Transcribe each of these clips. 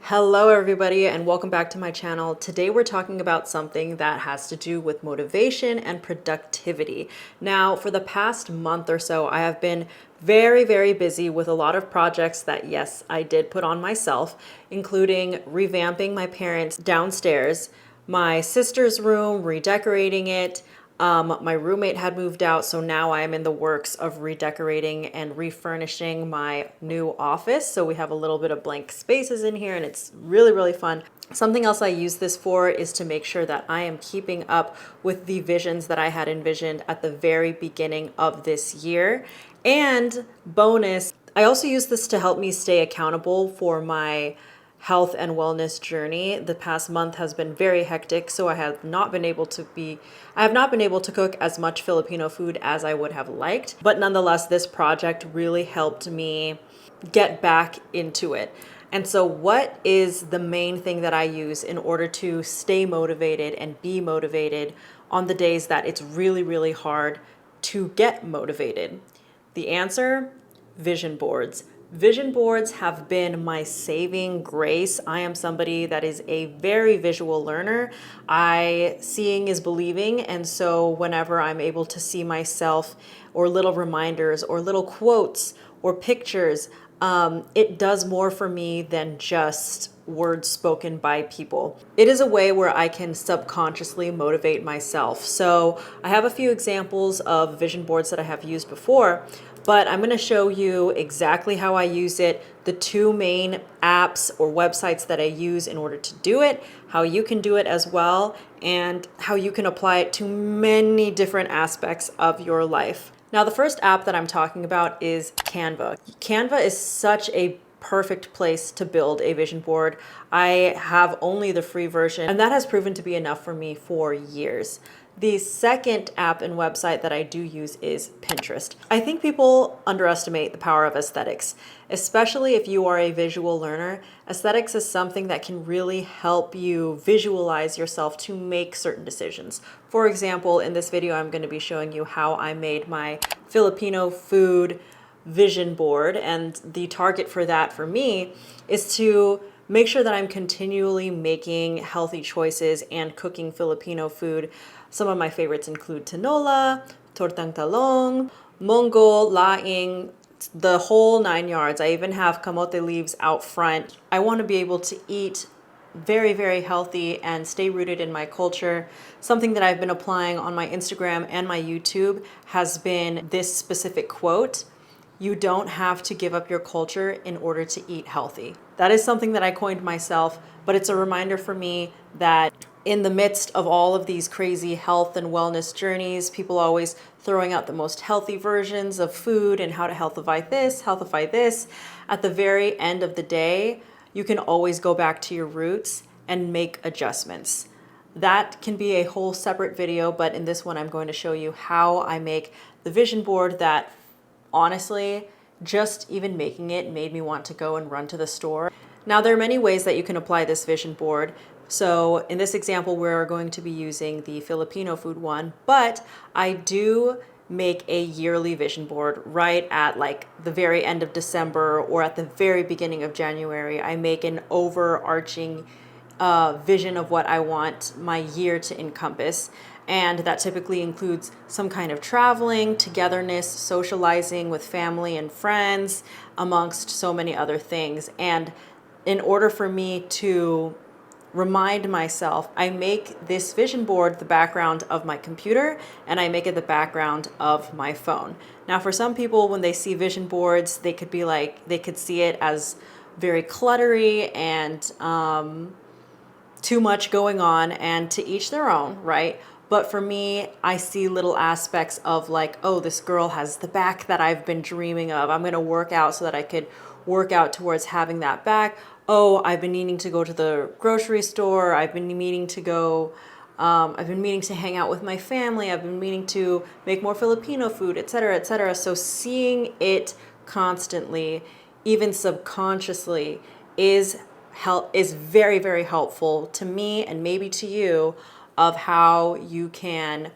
Hello everybody and welcome back to my channel. Today we're talking about something that has to do with motivation and productivity. Now, for the past month or so, I have been very busy with a lot of projects that, yes, I did put on myself, including revamping my parents' downstairs, my sister's room, redecorating it. My roommate had moved out, so now I am in the works of redecorating and refurnishing my new office. So we have a little bit of blank spaces in here and it's really fun. Something else I use this for is to make sure that I am keeping up with the visions that I had envisioned at the very beginning of this year. And bonus, I also use this to help me stay accountable for my health and wellness journey. The past month has been very hectic, so I have not been able to cook as much Filipino food as I would have liked. But nonetheless, this project really helped me get back into it. And so what is the main thing that I use in order to stay motivated and be motivated on the days that it's really hard to get motivated? The answer: vision boards. Vision boards have been my saving grace. I am somebody that is a very visual learner. Seeing is believing, and so whenever I'm able to see myself or little reminders or little quotes or pictures, it does more for me than just words spoken by people. It is a way where I can subconsciously motivate myself. So I have a few examples of vision boards that I have used before, but I'm going to show you exactly how I use it, the two main apps or websites that I use in order to do it, how you can do it as well, and how you can apply it to many different aspects of your life. Now, the first app that I'm talking about is Canva. Canva is such a perfect place to build a vision board. I have only the free version, and that has proven to be enough for me for years. The second app and website that I do use is Pinterest. I think people underestimate the power of aesthetics, especially if you are a visual learner. Aesthetics is something that can really help you visualize yourself to make certain decisions. For example, in this video, I'm going to be showing you how I made my Filipino food vision board, and the target for that for me is to make sure that I'm continually making healthy choices and cooking Filipino food. Some of my favorites include tinola, tortang talong, mongol, laing, the whole 9 yards. I even have kamote leaves out front. I want to be able to eat very healthy and stay rooted in my culture. Something that I've been applying on my Instagram and my YouTube has been this specific quote: "You don't have to give up your culture in order to eat healthy." That is something that I coined myself, but it's a reminder for me that in the midst of all of these crazy health and wellness journeys, people always throwing out the most healthy versions of food and how to healthify this. At the very end of the day, you can always go back to your roots and make adjustments. That can be a whole separate video, but in this one, I'm going to show you how I make the vision board that, honestly, just even making it made me want to go and run to the store. Now, there are many ways that you can apply this vision board. So in this example, we're going to be using the Filipino food one, but I do make a yearly vision board right at like the very end of December or at the very beginning of January. I make an overarching vision of what I want my year to encompass. And that typically includes some kind of traveling, togetherness, socializing with family and friends, amongst so many other things. And in order for me to remind myself, I make this vision board the background of my computer and I make it the background of my phone. Now, for some people, when they see vision boards, they could see it as very cluttery and too much going on, and to each their own, right? But for me, I see little aspects of like, oh, this girl has the back that I've been dreaming of. I'm going to work out so that I could work out towards having that back. Oh, I've been needing to go to the grocery store. I've been meaning to hang out with my family. I've been meaning to make more Filipino food, etc., etc. So seeing it constantly, even subconsciously, is very helpful to me and maybe to you of how you can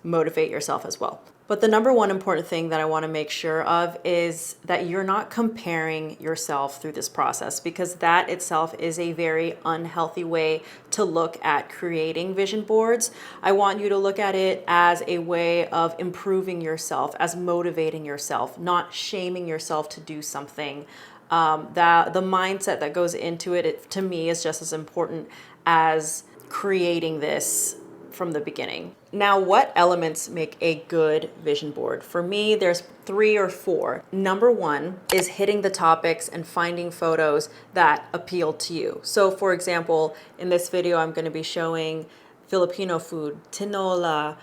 motivate yourself as well. But the number one important thing that I want to make sure of is that you're not comparing yourself through this process, because that itself is a very unhealthy way to look at creating vision boards. I want you to look at it as a way of improving yourself, as motivating yourself, not shaming yourself to do something. That the mindset that goes into it, to me, is just as important as creating this from the beginning. Now, what elements make a good vision board? For me, there's 3 or 4. Number 1 is hitting the topics and finding photos that appeal to you. So for example, in this video, I'm going to be showing Filipino food, tinola,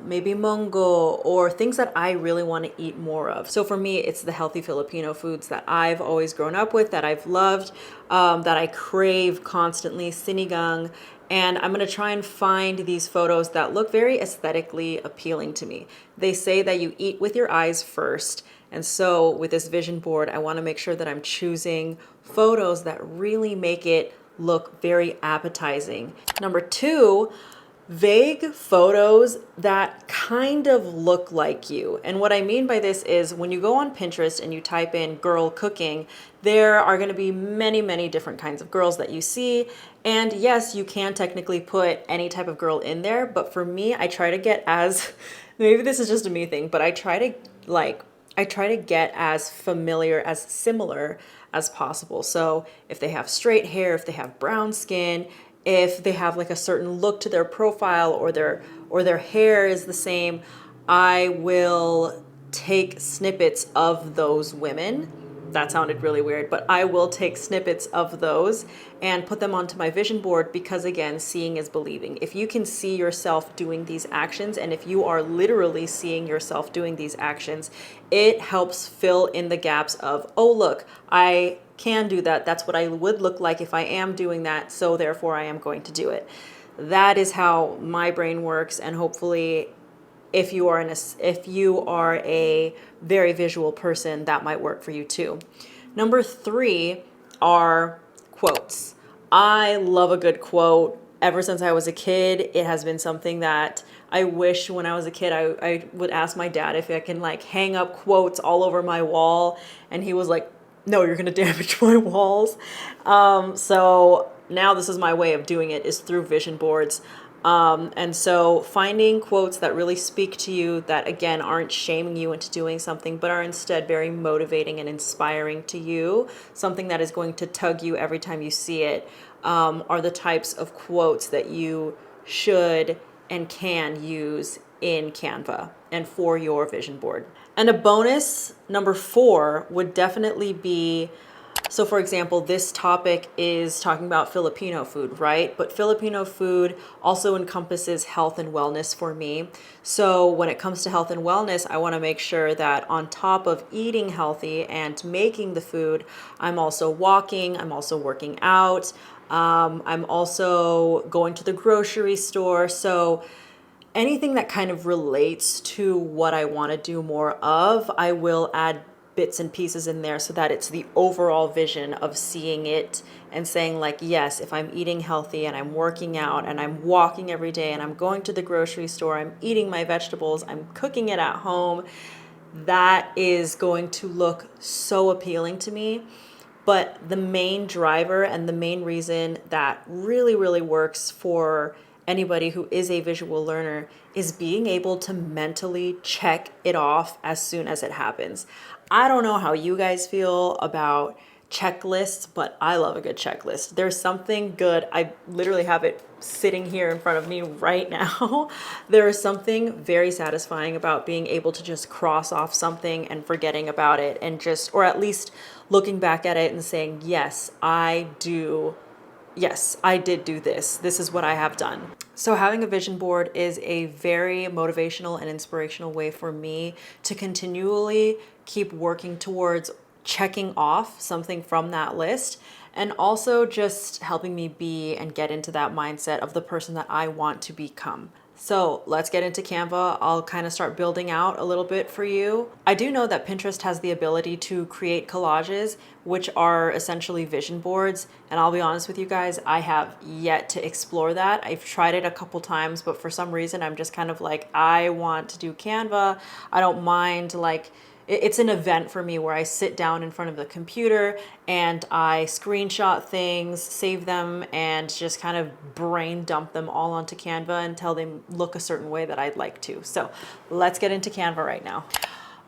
maybe mongo, or things that I really want to eat more of. So for me, it's the healthy Filipino foods that I've always grown up with, that I've loved, that I crave constantly, sinigang. And I'm going to try and find these photos that look very aesthetically appealing to me. They say that you eat with your eyes first. And so with this vision board, I want to make sure that I'm choosing photos that really make it look very appetizing. Number 2, vague photos that kind of look like you. And what I mean by this is, when you go on Pinterest and you type in girl cooking, there are going to be many, many different kinds of girls that you see. And yes, you can technically put any type of girl in there, but for me, I try to get as, maybe this is just a me thing, but I try to get as familiar, as similar as possible. So if they have straight hair, if they have brown skin, if they have like a certain look to their profile, or their hair is the same, I will take snippets of those women. That sounded really weird, but I will take snippets of those and put them onto my vision board, because again, seeing is believing. If you can see yourself doing these actions, and if you are literally seeing yourself doing these actions, it helps fill in the gaps of, oh, look, I can do that. That's what I would look like if I am doing that. So therefore I am going to do it. That is how my brain works. And hopefully if you are a very visual person, that might work for you too. Number 3 are quotes. I love a good quote. Ever since I was a kid, it has been something that I wish when I was a kid, I would ask my dad if I can like hang up quotes all over my wall. And he was like, no, you're going to damage my walls. So now this is my way of doing it, is through vision boards. And so finding quotes that really speak to you, that again aren't shaming you into doing something, but are instead very motivating and inspiring to you, something that is going to tug you every time you see it, are the types of quotes that you should and can use in Canva and for your vision board. And a bonus, number 4, would definitely be, so for example, this topic is talking about Filipino food, right? But Filipino food also encompasses health and wellness for me. So when it comes to health and wellness, I want to make sure that on top of eating healthy and making the food, I'm also walking, I'm also working out, I'm also going to the grocery store. So anything that kind of relates to what I want to do more of, I will add bits and pieces in there, so that it's the overall vision of seeing it and saying like, yes, if I'm eating healthy and I'm working out and I'm walking every day and I'm going to the grocery store, I'm eating my vegetables, I'm cooking it at home, that is going to look so appealing to me. But the main driver and the main reason that really, really works for anybody who is a visual learner is being able to mentally check it off as soon as it happens. I don't know how you guys feel about checklists, but I love a good checklist. There's something good. I literally have it sitting here in front of me right now. There is something very satisfying about being able to just cross off something and forgetting about it, and just, or at least looking back at it and saying, yes, I did do this. This is what I have done. So having a vision board is a very motivational and inspirational way for me to continually keep working towards checking off something from that list, and also just helping me be and get into that mindset of the person that I want to become. So let's get into Canva. I'll kind of start building out a little bit for you. I do know that Pinterest has the ability to create collages, which are essentially vision boards. And I'll be honest with you guys, I have yet to explore that. I've tried it a couple times, but for some reason, I'm just kind of like, I want to do Canva. I don't mind like, it's an event for me where I sit down in front of the computer and I screenshot things, save them, and just kind of brain dump them all onto Canva until they look a certain way that I'd like to. So let's get into Canva right now.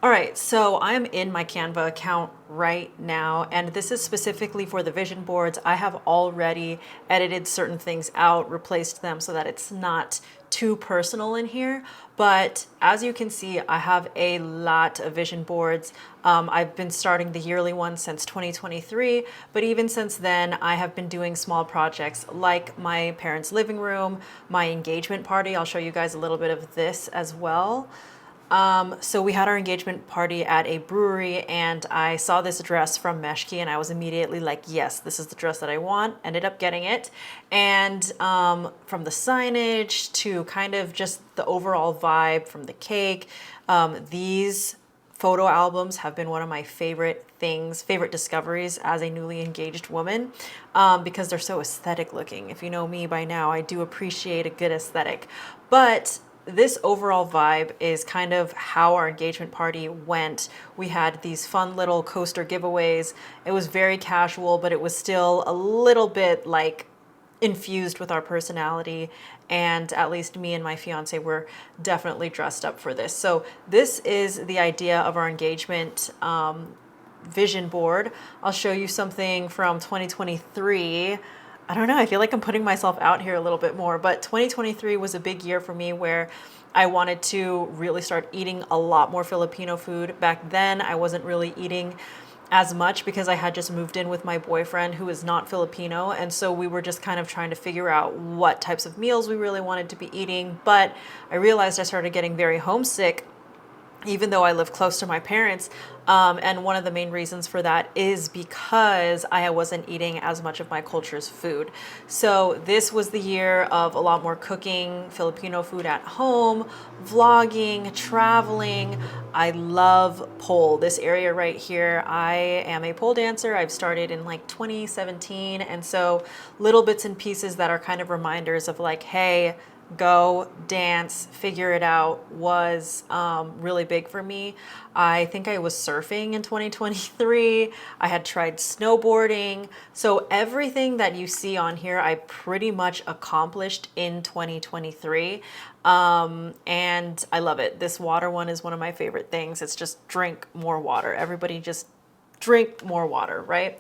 All right, so I'm in my Canva account right now, and this is specifically for the vision boards. I have already edited certain things out, replaced them so that it's not too personal in here. But as you can see, I have a lot of vision boards. I've been starting the yearly one since 2023, but even since then, I have been doing small projects like my parents' living room, my engagement party. I'll show you guys a little bit of this as well. So we had our engagement party at a brewery, and I saw this dress from Meshki, and I was immediately like, yes, this is the dress that I want. Ended up getting it. And from the signage to kind of just the overall vibe from the cake, these photo albums have been one of my favorite things, favorite discoveries as a newly engaged woman, because they're so aesthetic looking. If you know me by now, I do appreciate a good aesthetic. But this overall vibe is kind of how our engagement party went. We had these fun little coaster giveaways. It was very casual, but it was still a little bit like infused with our personality. And at least me and my fiance were definitely dressed up for this. So this is the idea of our engagement vision board. I'll show you something from 2023. I don't know, I feel like I'm putting myself out here a little bit more, but 2023 was a big year for me where I wanted to really start eating a lot more Filipino food. Back then, I wasn't really eating as much because I had just moved in with my boyfriend who is not Filipino. And so we were just kind of trying to figure out what types of meals we really wanted to be eating. But I realized I started getting very homesick even though I live close to my parents. And one of the main reasons for that is because I wasn't eating as much of my culture's food. So this was the year of a lot more cooking, Filipino food at home, vlogging, traveling. I love pole. This area right here, I am a pole dancer. I've started in like 2017. And so little bits and pieces that are kind of reminders of like, hey, go dance, figure it out was really big for me. I think I was surfing in 2023. I had tried snowboarding. So everything that you see on here, I pretty much accomplished in 2023. And I love it. This water one is one of my favorite things. It's just drink more water. Everybody just drink more water, right?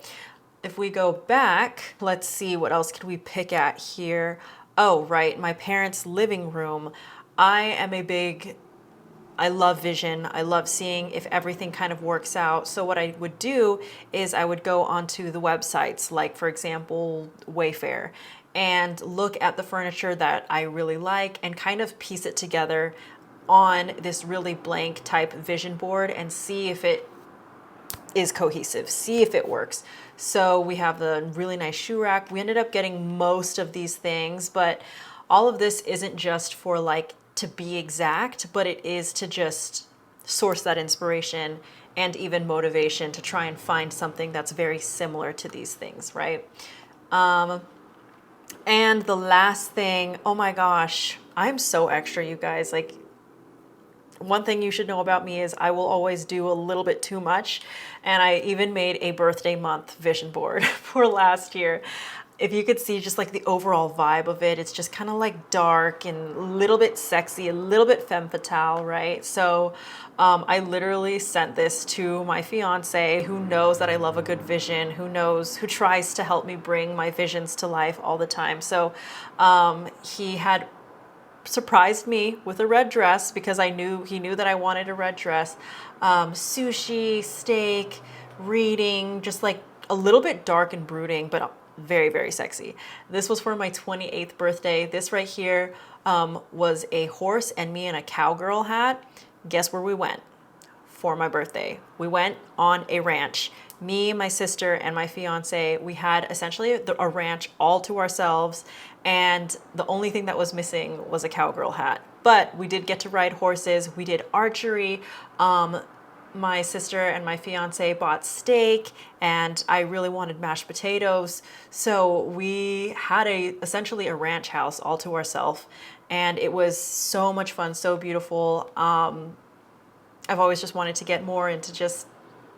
If we go back, let's see, what else could we pick at here? Oh, right, my parents' living room. I love vision. I love seeing if everything kind of works out. So what I would do is I would go onto the websites, like for example, Wayfair, and look at the furniture that I really like and kind of piece it together on this really blank type vision board and see if it is cohesive, see if it works. So we have the really nice shoe rack. We ended up getting most of these things, but all of this isn't just for like to be exact, but it is to just source that inspiration and even motivation to try and find something that's very similar to these things, right? And the last thing, oh my gosh, I'm so extra, you guys. Like, one thing you should know about me is I will always do a little bit too much. And I even made a birthday month vision board for last year. If you could see just like the overall vibe of it, it's just kind of like dark and a little bit sexy, a little bit femme fatale, right? So I literally sent this to my fiance, who knows that I love a good vision, who tries to help me bring my visions to life all the time. So he had surprised me with a red dress because he knew that I wanted a red dress. Sushi, steak, reading, just like a little bit dark and brooding, but very, very sexy. This was for my 28th birthday. This right here was a horse and me in a cowgirl hat. Guess where we went for my birthday? We went on a ranch me, my sister, and my fiance, we had essentially a ranch all to ourselves, and the only thing that was missing was a cowgirl hat. But we did get to ride horses, we did archery. My sister and my fiance bought steak, and I really wanted mashed potatoes. So we had essentially a ranch house all to ourselves, and it was so much fun, so beautiful. I've always just wanted to get more into just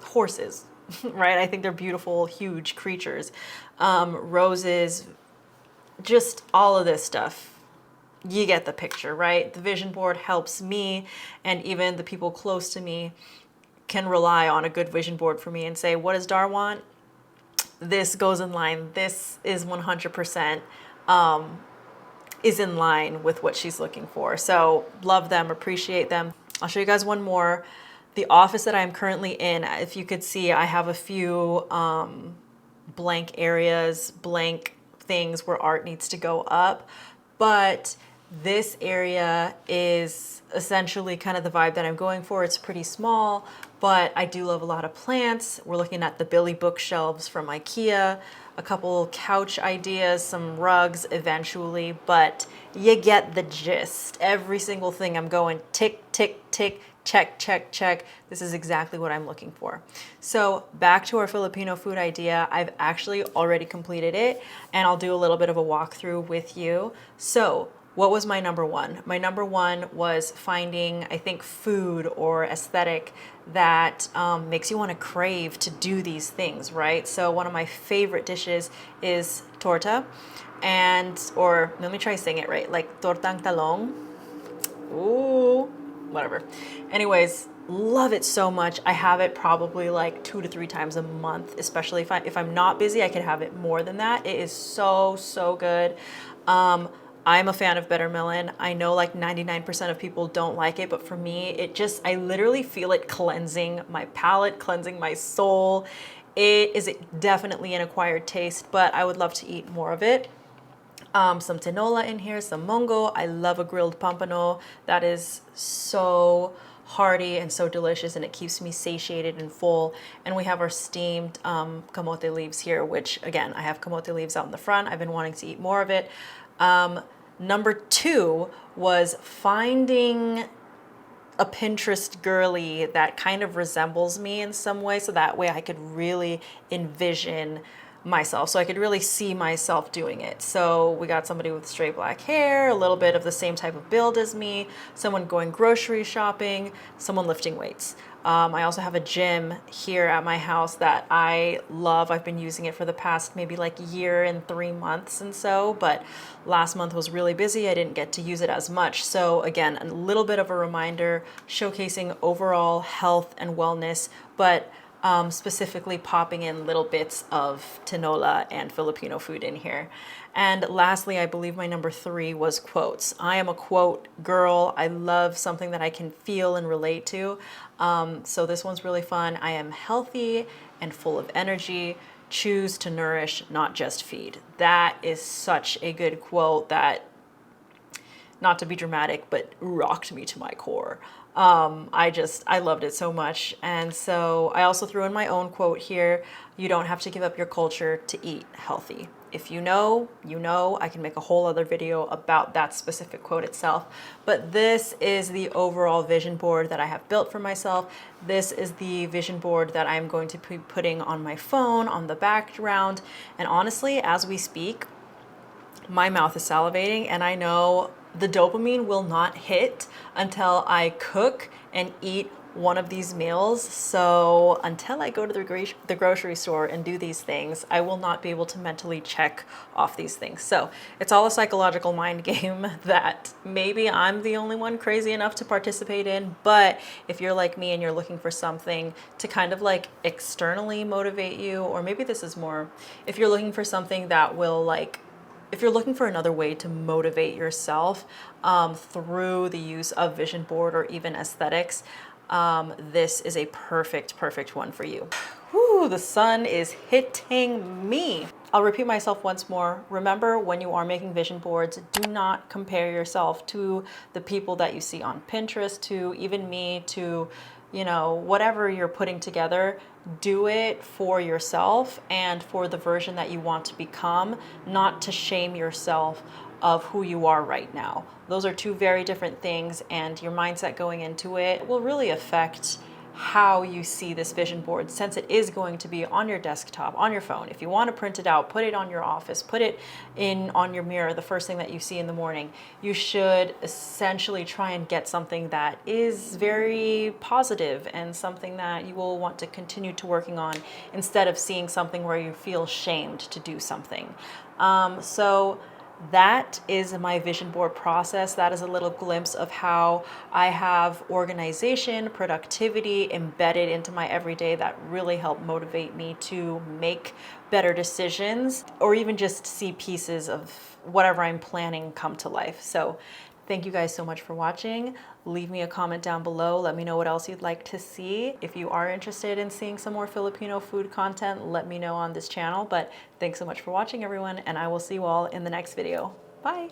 horses, right? I think they're beautiful, huge creatures. Roses, just all of this stuff. You get the picture, right? The vision board helps me, and even the people close to me can rely on a good vision board for me and say, what does Dar want? This goes in line. This is 100% is in line with what she's looking for. So love them, appreciate them. I'll show you guys one more. The office that I'm currently in, if you could see, I have a few blank areas, blank things where art needs to go up. But this area is essentially kind of the vibe that I'm going for. It's pretty small, but I do love a lot of plants. We're looking at the Billy bookshelves from IKEA, a couple couch ideas, some rugs eventually, but you get the gist. Every single thing I'm going tick, tick, tick, check, check, check. This is exactly what I'm looking for. So back to our Filipino food idea. I've actually already completed it, and I'll do a little bit of a walkthrough with you. So what was my number one? My number one was finding, I think, food or aesthetic that makes you want to crave to do these things, right? So one of my favorite dishes is torta, or let me try saying it right, like tortang talong. Ooh, whatever. Anyways, love it so much. I have it probably like 2 to 3 times a month, especially if I'm not busy. I could have it more than that. It is so, so good. I'm a fan of buttermelon. I know like 99% of people don't like it, but for me, I literally feel it cleansing my palate, cleansing my soul. It is definitely an acquired taste, but I would love to eat more of it. Some tinola in here, some mongo. I love a grilled pampano. That is so hearty and so delicious, and it keeps me satiated and full. And we have our steamed camote leaves here, which again, I have camote leaves out in the front. I've been wanting to eat more of it. Number 2 was finding a Pinterest girly that kind of resembles me in some way, so that way I could really envision myself, so I could really see myself doing it. So we got somebody with straight black hair, a little bit of the same type of build as me, someone going grocery shopping, someone lifting weights. I also have a gym here at my house that I love. I've been using it for the past maybe like year and 3 months and so, but last month was really busy. I didn't get to use it as much. So again, a little bit of a reminder showcasing overall health and wellness, but specifically popping in little bits of tinola and Filipino food in here. And lastly, I believe my number 3 was quotes. I am a quote girl. I love something that I can feel and relate to. So this one's really fun. I am healthy and full of energy. Choose to nourish, not just feed. That is such a good quote that, not to be dramatic, but rocked me to my core. I loved it so much. And so I also threw in my own quote here. You don't have to give up your culture to eat healthy. If you know, you know. I can make a whole other video about that specific quote itself. But this is the overall vision board that I have built for myself. This is the vision board that I'm going to be putting on my phone, on the background. And honestly, as we speak, my mouth is salivating, and I know the dopamine will not hit until I cook and eat one of these meals. So until I go to the grocery store and do these things, I will not be able to mentally check off these things. So it's all a psychological mind game that maybe I'm the only one crazy enough to participate in. But if you're like me and you're looking for something to kind of like externally motivate you, or maybe this is more, if you're looking for something that will like, if you're looking for another way to motivate yourself through the use of vision board or even aesthetics, this is a perfect one for you. Whew, the sun is hitting me. I'll repeat myself once more. Remember, when you are making vision boards, do not compare yourself to the people that you see on Pinterest, to even me, to you know, whatever you're putting together, do it for yourself and for the version that you want to become, not to shame yourself of who you are right now. Those are two very different things, and your mindset going into it will really affect how you see this vision board, since it is going to be on your desktop, on your phone. If you want to print it out, put it on your office, put it in on your mirror, the first thing that you see in the morning. You should essentially try and get something that is very positive and something that you will want to continue to working on, instead of seeing something where you feel shamed to do something. So that is my vision board process. That is a little glimpse of how I have organization, productivity embedded into my everyday that really help motivate me to make better decisions, or even just see pieces of whatever I'm planning come to life. So thank you guys so much for watching. Leave me a comment down below. Let me know what else you'd like to see. If you are interested in seeing some more Filipino food content, let me know on this channel. But thanks so much for watching, everyone, and I will see you all in the next video. Bye.